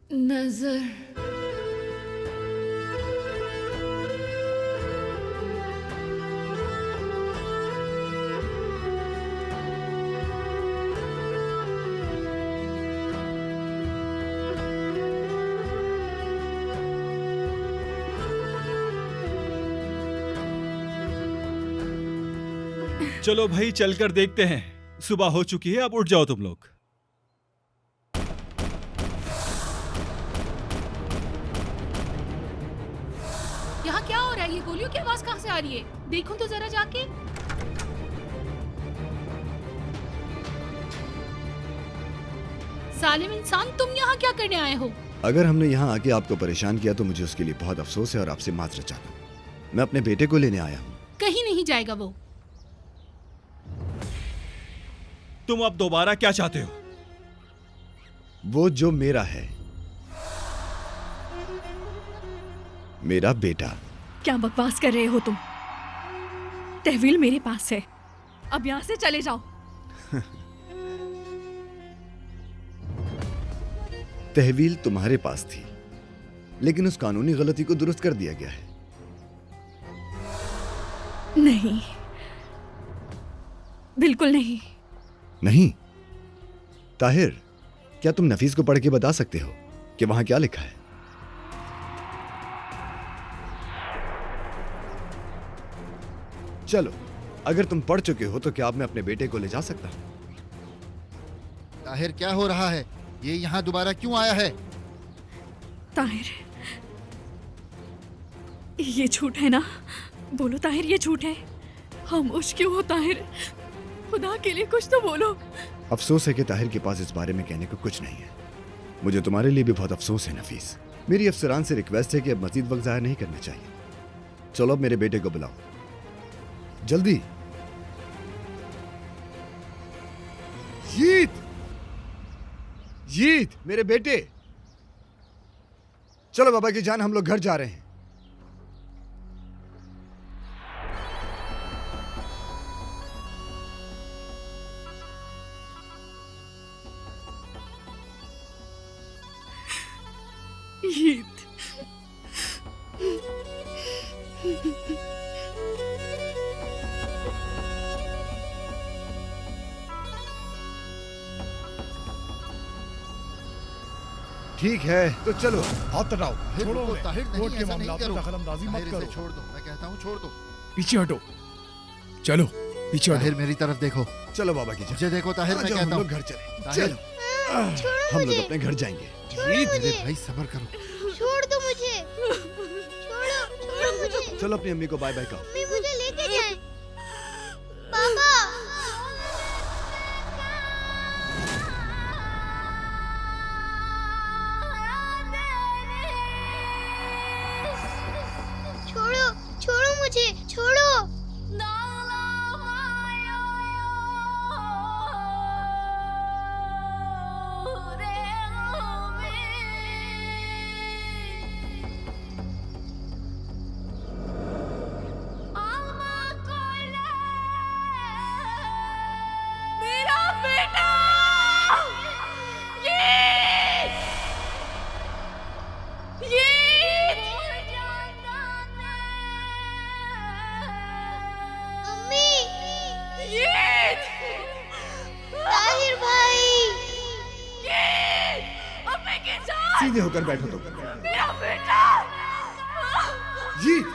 नजर। चलो भाई चलकर देखते हैं। सुबह हो चुकी है, अब उठ जाओ तुम लोग। यहाँ क्या हो रहा है? ये गोलियों की आवाज कहाँ से आ रही है? देखूं तो जरा जाके। सालिम इंसान, तुम यहाँ क्या करने आए हो? अगर हमने यहाँ आके आपको परेशान किया तो मुझे उसके लिए बहुत अफसोस है और आपसे माजरत चाहता हूँ। मैं अपने बेटे को लेने आया हूँ। कहीं नहीं जाएगा वो। तुम अब दोबारा क्या चाहते हो? वो जो मेरा है, मेरा बेटा। क्या बकवास कर रहे हो तुम? तहवील मेरे पास है, अब यहाँ से चले जाओ। तहवील तुम्हारे पास थी, लेकिन उस कानूनी गलती को दुरुस्त कर दिया गया है। नहीं, बिल्कुल नहीं। नहीं? ताहिर, क्या तुम नफीस को पढ़ के बता सकते हो कि वहां क्या लिखा है? चलो, अगर तुम पढ़ चुके हो तो क्या अब मैं अपने बेटे को ले जा सकता हूं? ताहिर, क्या हो रहा है? ये यहाँ दोबारा क्यों आया है? ताहिर, ये झूठ है ना? बोलो ताहिर, ये झूठ है? खामोश क्यों हो ताहिर? खुदा के लिए कुछ तो बोलो। अफसोस है कि ताहिर के पास इस बारे में कहने को कुछ नहीं है। मुझे तुम्हारे लिए भी बहुत अफसोस है नफीस। मेरी अफसरान से रिक्वेस्ट है कि अब मजीद वक्त जाया नहीं करना चाहिए। चलो अब मेरे बेटे को बुलाओ, जल्दी। जीत, जीत मेरे बेटे। चलो बाबा की जान, हम लोग घर जा रहे हैं। ईद। ठीक है तो चलो। हाथ हटाओ। ताहिर, छोड़ो रुको, उन्हें। ताहिर, नहीं, कोर्ट के ऐसा नहीं मामला में करो। दखलंदाजी मत ताहिर, इसे करो। छोड़ दो, मैं कहता हूँ छोड़ दो। पीछे हटो। चलो पीछे हटो। ताहिर, मेरी तरफ देखो। चलो बाबा की जान। मुझे देखो ताहिर, मैं चलो कहता हम हूँ। लोग घर चले। ताहिर, चलो, हम लोग अपने घर जाएंगे। मेरे भाई सब्र करो। छोड़ दो मुझे। छोड़ो मुझे। चलो अपनी अम्मी को बाय बाय कहो। मम्मी मुझे लेके जाए। पापा। छोड़ो मुझे, छोड़ो। मेरा बेटा! मम्मी। ताहिर भाई। सीधे होकर बैठो तुम। मेरा बेटा! जीत,